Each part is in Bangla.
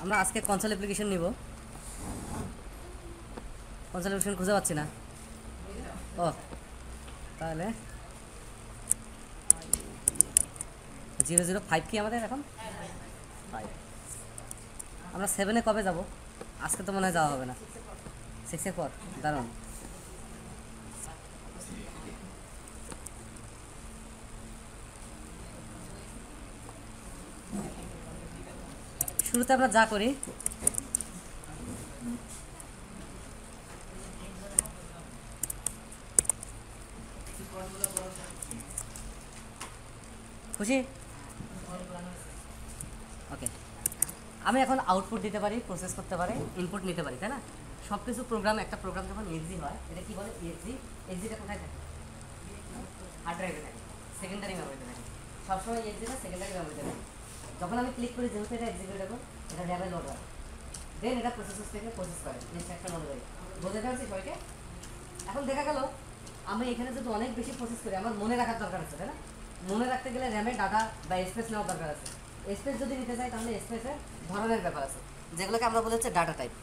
আমরা আজকে কনসোল অ্যাপ্লিকেশন নিব। কনসোল অ্যাপ্লিকেশন খুঁজে পাচ্ছি না। ও তাহলে 005 কি আমাদের এখন 5। আমরা 7-এ কবে যাব? আজকে তো মনে হয় যাওয়া হবে না। 6-এর পর দারুণ। শুরুতে আমরা যা করি খুশি? ওকে, আমি এখন আউটপুট দিতে পারি, প্রসেস করতে পারি, ইনপুট নিতে পারি, তাই না? সব কিছু প্রোগ্রাম, একটা প্রোগ্রাম যখন এক্সি হয়, এটা কি বলে? এক্সিটা কোথায় থাকে? হার্ড ড্রাইভে থাকে, সেকেন্ডারি মেমোরিতে থাকে। সবসময় এক্সিটা সেকেন্ডারি মেমোরিতে থাকে। যখন আমি ক্লিক করি, যেহেতু এটা এক্সিকিউটেবল, এটা র্যামে লোড হয়, দেন এটা প্রসেসর থেকে প্রসেস করে ইনস্ট্রাকশন অনুযায়ী। বোঝাতে পারছি সবাইকে? এখন দেখা গেল আমি এখানে যদি অনেক বেশি প্রসেস করি, আমার মনে রাখার দরকার আছে, তাই না? মনে রাখতে গেলে র্যামে ডাটা বা স্পেস নেওয়ার দরকার আছে। স্পেস যদি নিতে চাই, তাহলে স্পেসের ধরনের ব্যাপার আছে, যেগুলোকে আমরা বলি হচ্ছে ডাটা টাইপ।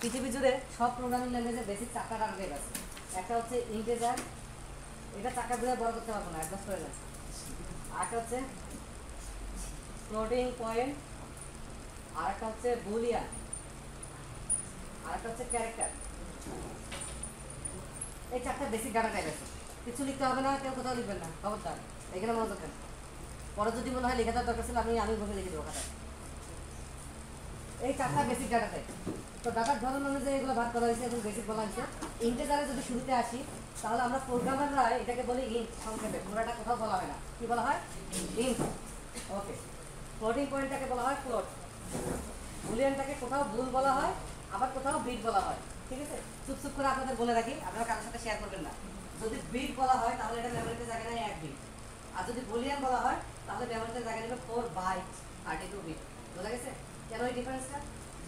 পৃথিবী জুড়ে সব প্রোগ্রামিং ল্যাঙ্গুয়েজে বেসিক 4টা ডাটা টাইপ আছে। একটা হচ্ছে ইন্টিজার, এটা চাকা দিয়ে বড় করতে পারবো না, অ্যাডজাস্ট করে যাচ্ছে। আরেকটা হচ্ছে ফ্লোটিং পয়েন্ট, আরেকটা হচ্ছে বুলিয়ান, আরেকটা হচ্ছে ক্যারেক্টার। এই 4টা বেসিক ডাটা টাইপ আছে। কিছু লিখতে হবে না, কেউ কোথাও লিখবেন না, খবরদার। এখানে মনোযোগ দেন। পরে যদি মনে হয় লেখা দেওয়ার দরকার ছিল, আমি ভাবে লিখে দেবো খাতায়। এই 4টা বেসিক ডাটা টাইপ। তো ডাটার ধরন অনুযায়ী এগুলো ভাগ করা হয়েছে এবং বেসিক বলা হয়েছে। ইন্টিজারে যদি শুরুতে আসি, তাহলে আমরা প্রোগ্রামাররা এটাকে বলি ইন্ট, সংক্ষেপে। পুরোটা কোথাও বলা হয় না। কি বলা হয়? ইন্ট। ওকে। ফ্লোটিং পয়েন্টটাকে বলা হয় ফ্লোট। বুলিয়ানটাকে কোথাও বুল বলা হয়, আবার কোথাও বিট বলা হয়। ঠিক আছে? চুপ করে আপনাদের বলে রাখি, আপনারা কারোর সাথে শেয়ার করবেন না। যদি বিট বলা হয়, তাহলে এটা মেমোরিতে জায়গা নেয় 1 বিট। আর যদি বুলিয়ান বলা হয়, তাহলে মেমোরিতে জায়গা নেবে 4 বাইট 32 বিট। বোঝা গেছে কেন এই ডিফারেন্সটা?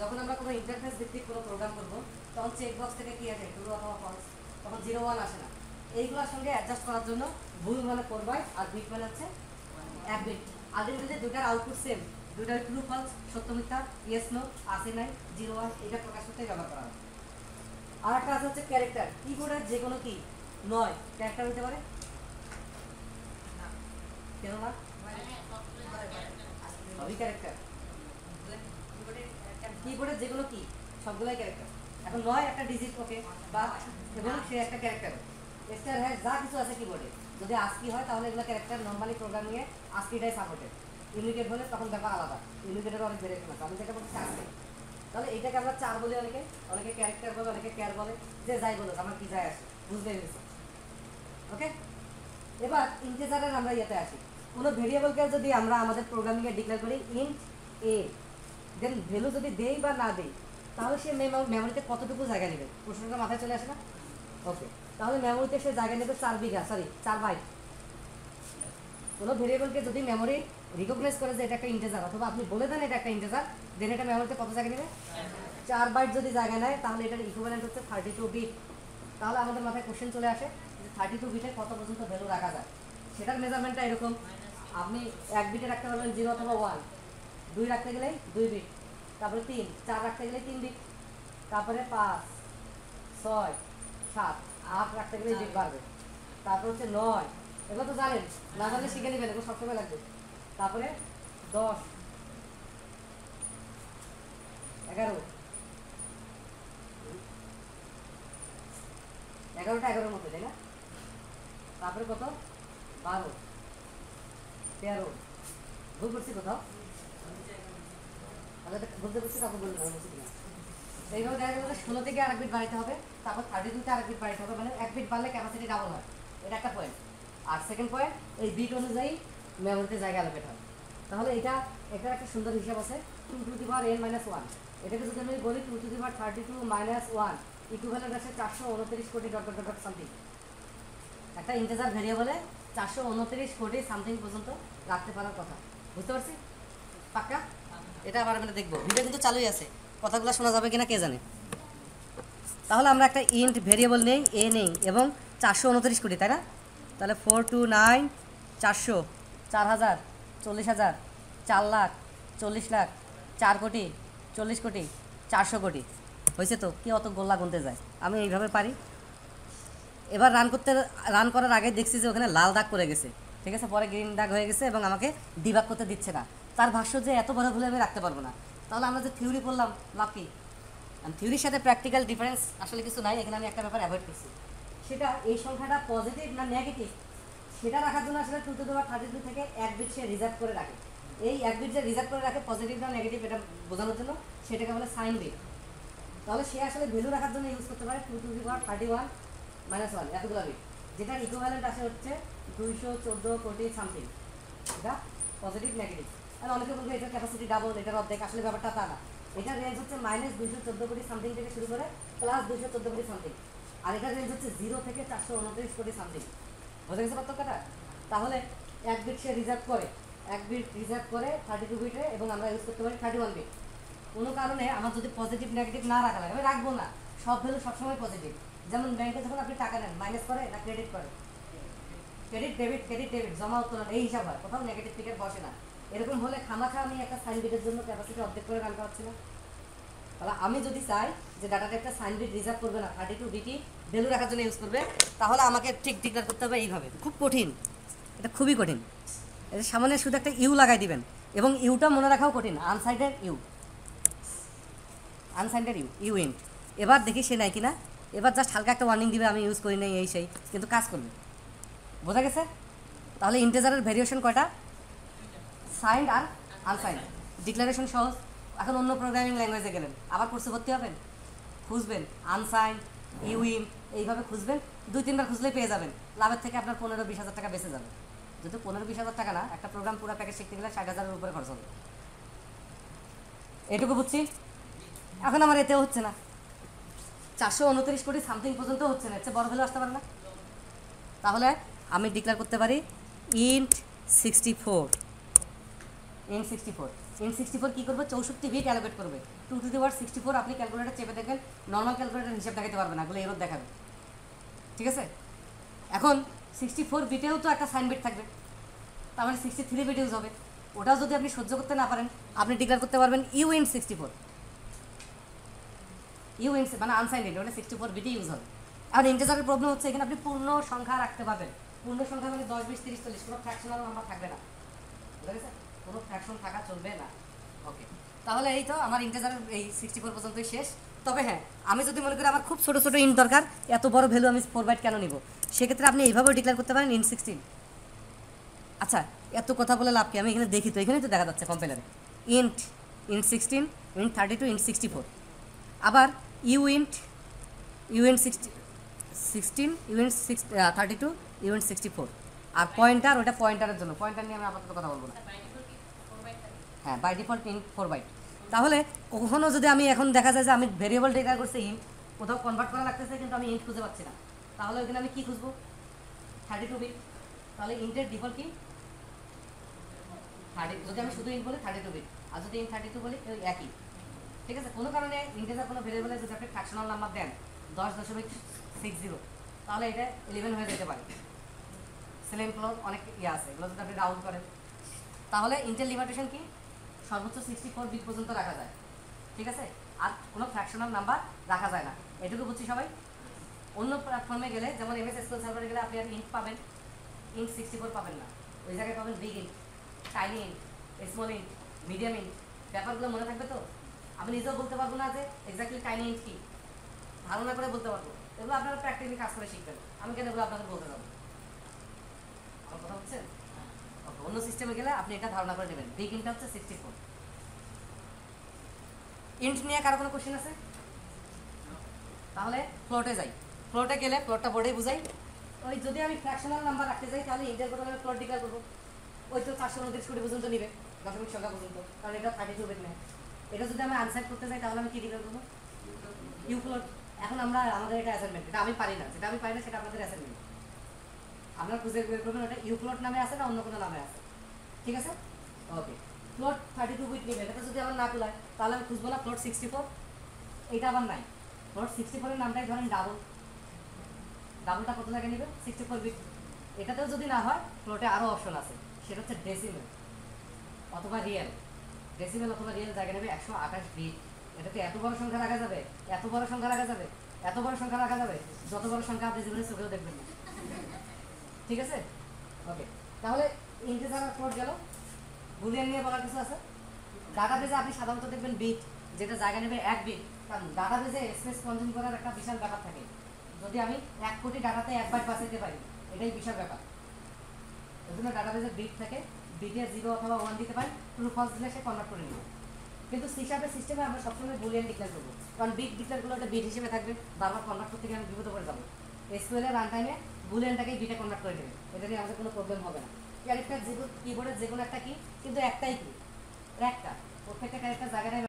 যখন আমরা কোনো ইন্টারফেস ভিত্তিক কোনো প্রোগ্রাম করব, তখন চেকবক্স থেকে কি আসে? ট্রু অথবা ফলস। তখন 0 1 আসে না। এইগুলোর সঙ্গে অ্যাডজাস্ট করার জন্য বুল মানে 4 বাইট আর বিট মানে হচ্ছে 1 বিট। আলটিমেটলি দুটার আউটপুট সেম, দুটার ট্রু ফলস, সত্য মিথ্যা, ইয়েস নো, আছে নাই, 0 1 এটা প্রকাশ করতে ব্যবহার করা হয়। আর একটা আছে হচ্ছে ক্যারেক্টার। কিবোর্ডের যে কোনো কি নয় ক্যারেক্টার হতে পারে? কেন না? সবই ক্যারেক্টার। কিবোর্ডের যে কোনো কি সবগুলাই ক্যারেক্টার। এখন নয় একটা ডিজিট, ওকে, বা এবং সে একটা ক্যারেক্টার। স্টার হ্যাশ যা কিছু আছে কিবোর্ডে, যদি আস্কি হয় তাহলে এগুলো ক্যারেক্টার। নর্মালি প্রোগ্রামিংয়ে আস্কিটাই সাপোর্টেড। ইউনিকেট হলে তখন ব্যাপার আলাদা। ইউনিকেটের অনেক ভেরিয়েশন আছে, আমি যেটা বলছি আস্কি। তাহলে এটাকে আমরা 4 বলি, অনেকে ক্যারেক্টার বলে, অনেকে ক্যার বলে, যে যাই বলো, আমার কি যায় আসে, বুঝতে পেরেছি? ওকে, এবার ইন্টিজারের আমরা ইয়েতে আসি। কোনো ভেরিয়েবলকে যদি আমরা আমাদের প্রোগ্রামিংয়ে ডিক্লেয়ার করি ইন্ট এ, দেন ভ্যালু যদি দেই বা না দেই, তাহলে সে মেমোরিতে কতটুকু জায়গা নেবে? প্রশ্নটা মাথায় চলে আসে না? ওকে, তাহলে মেমোরিতে সে জায়গা নেবে 4 বাইট। কোনো ভেরিয়েবলকে যদি মেমোরি রিকগনাইজ করে যে এটা একটা ইন্টিজার, অথবা আপনি বলে দেন এটা একটা ইন্টিজার, দেন এটা মেমোরিতে কত জায়গা নেবে? 4 বাইট যদি জায়গা নেয়, তাহলে এটার ইকুইভ্যালেন্ট হচ্ছে 32 বিট। তাহলে আমাদের মাথায় কোশ্চেন চলে আসে যে 32 বিটে কত পর্যন্ত ভ্যালু রাখা যায়। সেটার মেজারমেন্টটা এরকম, আপনি 1 বিটে রাখতে পারবেন 0 অথবা 1, 2 রাখতে গেলেই 2 বিট, তারপরে 3, 4 রাখতে গেলেই 3 বিট, তারপরে 5, 6, 7, 8 রাখতে গেলেই বিট বাড়বে, তারপর হচ্ছে 9, এগুলো তো জানেন, না জানলে শিখে নেবেন, এগুলো সবসময় লাগবে। তারপরে 10, 11, 11টা 11-এর মধ্যে, তাই না? তারপরে কত? 12, 13, ভুল করছি কোথাও? বুঝতে পারছি, তারপর বলতে হবে বুঝছি কিনা। এইভাবে দেখা গেল 16 থেকে আরেক বিট বাড়াইতে হবে, তারপর 32তে আরেক বিট বাড়াইতে হবে, মানে 1 বিট বাড়লে ক্যাপাসিটি ডাবল হয়। এটা একটা পয়েন্ট। আর সেকেন্ড পয়েন্ট, এই বিট অনুযায়ী মেমোরিতে জায়গা অ্যালোকেট হয়। তাহলে এটার একটা সুন্দর হিসাব আছে, 2 টু দি পাওয়ার n - 1। এটাকে যদি আমি বলি 2 টু দি পাওয়ার 32 - 1, ইকুইভ্যালেন্ট আছে 429 কোটি ডট ডট ডট সামথিং। একটা ইন্টিজার ভেরিয়েবলে 429 কোটি সামথিং পর্যন্ত রাখতে পারার কথা। বুঝতে পারছি? পাক্কা? এটা আবার আমরা দেখবো, ভিডিও কিন্তু চালুই আছে, কথাগুলো শোনা যাবে কিনা কে জানে। তাহলে আমরা একটা ইন্ট ভেরিয়েবল নেই, এ নেই, এবং 429 কোটি, তাই না? তাহলে 429, 400, 4000, 40,000, 4 লাখ, 40 লাখ, 4 কোটি, 40 কোটি 400 কোটি হয়েছে তো, কি অত গোল্লা গুনতে যায়? আমি এইভাবে পারি। এবার রান করার আগে দেখছি যে ওখানে লাল দাগ পড়ে গেছে, ঠিক আছে, পরে গ্রিন দাগ হয়ে গেছে এবং আমাকে ডিবাগ করতে দিচ্ছে না। তার ভাষ্য যে এত বড় ভুলে আমি রাখতে পারবো না। তাহলে আমরা যে থিওরি পড়লাম লাভ কি? থিওরির সাথে প্র্যাকটিক্যাল ডিফারেন্স আসলে কিছু নাই। এখানে আমি একটা ব্যাপার অ্যাভয়েড করছি, সেটা এই সংখ্যাটা পজিটিভ না নেগেটিভ সেটা রাখার জন্য আসলে 2 to the power 32 থেকে 1 বিট সে রিজার্ভ করে রাখে। এই 1 বিট যে রিজার্ভ করে রাখে পজিটিভ না নেগেটিভ এটা বোঝানোর জন্য, সেটাকে বলে সাইন বিট। তাহলে সে আসলে ভ্যালু রাখার জন্য ইউজ করতে পারে 2 to the power 31 - 1 এতগুলো বিট, যেটার ইকুইভ্যালেন্ট আসে হচ্ছে 214 কোটি সামথিং। এটা পজিটিভ নেগেটিভ। আর অনেকে বলবে এটার ক্যাপাসিটি ডাবল, এটার অর্ধেক। আসলে ব্যাপারটা তা না। এটার রেঞ্জ হচ্ছে -214 কোটি সামথিং থেকে শুরু করে +214 কোটি সামথিং। আর এটার রেঞ্জ হচ্ছে 0 থেকে 429 কোটি সামথিং। বোঝা গেছে পার্থক্যটা? তাহলে 1 বিট সে রিজার্ভ করে, 1 বিট রিজার্ভ করে 32 বিটে, এবং আমরা ইউজ করতে পারি 31 বিট। কোনো কারণে আমার যদি পজিটিভ নেগেটিভ না রাখা লাগে, আমি রাখবো না, সব ভ্যালু সবসময় পজিটিভ। যেমন ব্যাংকে যখন আপনি টাকা নেন, মাইনাস করে না ক্রেডিট করে? ক্রেডিট ডেবিট জমা উত্তোলন এই হিসাব হয়, কোথাও নেগেটিভ ফিগার বসে না। এরকম হলে খামাখা আমি একটা সাইন বিটের জন্য ক্যাপাসিটি অর্ধেক করে রান করাচ্ছি না। তাহলে আমি যদি চাই যে ডাটাটা একটা সাইন বিট রিজার্ভ করবে না, 32 বিটি ভ্যালু রাখার জন্য ইউজ করবে, তাহলে আমাকে ঠিক ডিক্লেয়ার করতে হবে এইভাবে। খুব কঠিন, এটা খুবই কঠিন। এর সামনে শুধু একটা ইউ লাগাই দিবেন, এবং ইউটা মনে রাখাও কঠিন। আনসাইডেড ইউ ইন্ট। এবার দেখি সে নাই কিনা। এবার জাস্ট হালকা একটা ওয়ার্নিং দিবে, আমি ইউজ করি নাই এই সেই, কিন্তু কাজ করবে। বোঝা গেছে? তাহলে ইন্টিজারের ভেরিয়েশন কয়টা? সাইন্ড আর আনসাইন্ড। ডিক্লারেশন সহজ। এখন অন্য প্রোগ্রামিং ল্যাঙ্গুয়েজে গেলেন, আবার কোর্সে ভর্তি হবেন, খুঁজবেন আনসাইন্ড ইউইন, এইভাবে খুঁজবেন। 2-3 বার খুঁজলেই পেয়ে যাবেন। লাভের থেকে আপনার 15-20 হাজার টাকা বেঁচে যাবে। যদি 15-20 হাজার টাকা না, একটা প্রোগ্রাম পুরো প্যাকেজ শিখতে গেলে 60,000-এর উপরে খরচ হবে। এটুকু বুঝছি। এখন আমার এতেও হচ্ছে না, 429 কোটি সামথিং পর্যন্ত হচ্ছে না, এর চেয়ে বড় ভ্যালু আসতে পারে না। তাহলে আমি ডিক্লেয়ার করতে পারি ইন্ট 64। ইন্ট 64 কী করবে? 64 বিট অ্যালোকেট করবে। 2 to the power 64 আপনি ক্যালকুলেটার চেপে দেখবেন, নর্মাল ক্যালকুলেটার হিসাব দেখাতে পারবে না, এগুলো এরর দেখাবে। ঠিক আছে? এখন 64 বিটেও তো একটা সাইন বিট থাকবে, তার মানে 63 বিট ইউজ হবে। ওটাও যদি আপনি সহ্য করতে না পারেন, আপনি ডিক্লেয়ার করতে পারবেন ইউইন্ট 64। ইউইন্ট মানে আনসাইন্ডেড, ওটা 64 বিটই ইউজ হবে। এখন ইন্টিজারের প্রবলেম হচ্ছে এখানে আপনি পূর্ণ সংখ্যা রাখতে পারবেন। পূর্ণ সংখ্যা মানে 10, 20, 30, 40, কোনো ফ্র্যাকশনাল নাম্বার থাকবে না। বুঝা গেছে? কোনো ফ্র্যাকশন থাকা চলবে না। ওকে, তাহলে এই তো আমার ইন্টিজারের এই 64 পর্যন্তই শেষ। তবে হ্যাঁ, আমি যদি মনে করি আমার খুব ছোটো ছোটো ইন্ট দরকার, এত বড় ভ্যালু আমি 4 বাইট কেন নিব, সেক্ষেত্রে আপনি এইভাবেও ডিক্লেয়ার করতে পারেন ইন্ট 16। আচ্ছা, এত কথা বলে লাভ কি? আমি এখানে দেখি তো, এখানেই তো দেখা যাচ্ছে কম্পাইলারে ইন্ট 16, ইন্ট 32, ইন্ট 64। আবার ইউইন্ট 16, ইউইন্ট 32, ইউইন্ট 64। আর পয়েন্টার, ওটা পয়েন্টারের জন্য, পয়েন্টার নিয়ে আমি আপাতত কথা বলবো না। হ্যাঁ, বাই ডিফল্ট ইন্ট 4 বাইট। তাহলে কখনো যদি আমি এখন দেখা যায় যে আমি ভেরিয়েবল ডিক্লেয়ার করছি ইন্ট, কোথাও কনভার্ট করা লাগতেছে কিন্তু আমি ইন্ট খুঁজে পাচ্ছি না, তাহলে ওইখানে আমি কী খুঁজবো? 32 বিট। তাহলে ইন্টের ডিফল্ট কি? 30। যদি আমি শুধু ইন্ট বলি 32 বিট, আর যদি ইন্ট 32 বলি ওই একই। ঠিক আছে? কোনো কারণে ইন্টিজার কোনো ভেরিয়েবলে যদি আপনি ফ্র্যাকশনাল নাম্বার দেন 10.60, তাহলে এটা 11 হয়ে যেতে পারে। সিলেন ক্লোজ অনেক আছে, এগুলো যদি আপনি রাউন্ড করেন, তাহলে ইন্টেল লিমিটেশন কি? সর্বোচ্চ 64 বিট পর্যন্ত রাখা যায়। ঠিক আছে? আর কোনো ফ্র্যাকশনাল নাম্বার রাখা যায় না। এটুকু বুঝছি সবাই? অন্য প্ল্যাটফর্মে গেলে, যেমন MS SQL সার্ভারে গেলে আপনি আর ইন্ট পাবেন, ইন্ট 64 পাবেন না। ওই জায়গায় পাবেন big int, tiny int, small int, medium int. ব্যাপারগুলো মনে থাকবে তো? আমি নিজেও বলতে পারবো না যে এক্স্যাক্টলি টাইনি ইন্ট কি, ধারণা করে বলতে পারবো। এগুলো আপনারা প্র্যাকটিক্যালি কাজ করে শিখবেন, আমি কেন এগুলো আপনাদের বলতে যাবো? আমার কথা হচ্ছে ওকে, অন্য সিস্টেমে গেলে আপনি এটা ধারণা করে নেবেন। বিগ ইন্টটা হচ্ছে 64। ইন্ট নিয়ে কারো কোনো কোশ্চেন আছে? তাহলে ফ্লোটে যাই। ফ্লোটে গেলে ফ্লোটটা বোর্ডেই বুঝাই। ওই যদি আমি ফ্র্যাকশনাল নাম্বার রাখতে যাই, তাহলে ইন্টের বদলে আমি ফ্লোট ডিক্লেয়ার করবো। ওই তো 429 কোটি পর্যন্ত নিবে, দশমিক সংখ্যা পর্যন্ত, কারণ এটা 32 বিট নেয়। এটা যদি আমি আনসাইড করতে চাই, তাহলে আমি কি ডিক্লেয়ার করবো? You float. এখন আমরা আমাদের এটা অ্যাসাইনমেন্ট, এটা আমি পারি না, যেটা আমি পারি না সেটা আপনাদের অ্যাসাইনমেন্ট। আপনারা খুঁজে বের করবেন ওটা ইউ ফ্লোট নামে আছে না অন্য কোনো নামে আছে। ঠিক আছে? ওকে, ফ্লোট 32 বিট নেবে। এটা যদি আমার না তোলায়, তাহলে আমি খুঁজবো না ফ্লোট 64, এইটা আবার নাই। ফ্লোট 64 এর নামটাই ধরেন ডাবল। ডাবলটা কত জায়গায় নেবে? 64 বিট। এটাতেও যদি না হয়, ফ্লোটে আরও অপশন আছে, সেটা হচ্ছে ডেসিমেল অথবা রিয়েল। ডেসিমেল অথবা রিয়েল জায়গা নেবে 128 বিট। এটাতে এত বড় সংখ্যা রাখা যাবে, এত বড় সংখ্যা রাখা যাবে, এত বড় সংখ্যা রাখা যাবে, যত বড় সংখ্যা আপনি জীবনে চোখেও দেখবেন না। ঠিক আছে, ওকে। তাহলে ইন্টিজার আর ফ্লোট গেল। বুলিয়ান নিয়ে বলার কিছু আছে? ডাটাবেজে আপনি সাধারণত দেখবেন বিট, যেটা জায়গা নেবে 1 বিট, কারণ ডাটাবেজে স্পেস কনজিউম করার একটা বিশাল ব্যাপার থাকে। যদি আমি 1 কোটি ডাটাতে 1 বাইট বাঁচাইতে পারি, এটাই বিশাল ব্যাপার। ওই জন্য ডাটাবেজের বিট থাকে, বিটে 0 অথবা 1 দিতে পারি, ট্রু ফলস দিলে সে কনভার্ট করে নেবে। কিন্তু সি শার্পের সিস্টেমে আমরা সবসময় বুলিয়ান ডিক্লেয়ার করবো, কারণ বিট ডিক্লেয়ারগুলো একটা বিট হিসেবে থাকবে, বারবার কনভার্ট করতে গিয়ে আমি বিপদে পড়ে যাবো। এসকিউএল এর রান টাইমে বুলিয়ানটাকে বিটে কনভার্ট করে দেবে, এটা নিয়ে আমাদের কোনো প্রবলেম হবে না। ক্যারেক্টার কিবোর্ডের যে কোনো একটা কি, কিন্তু একটাই কি, একটা প্রত্যেকটা ক্যারেক্টার জায়গা নেবে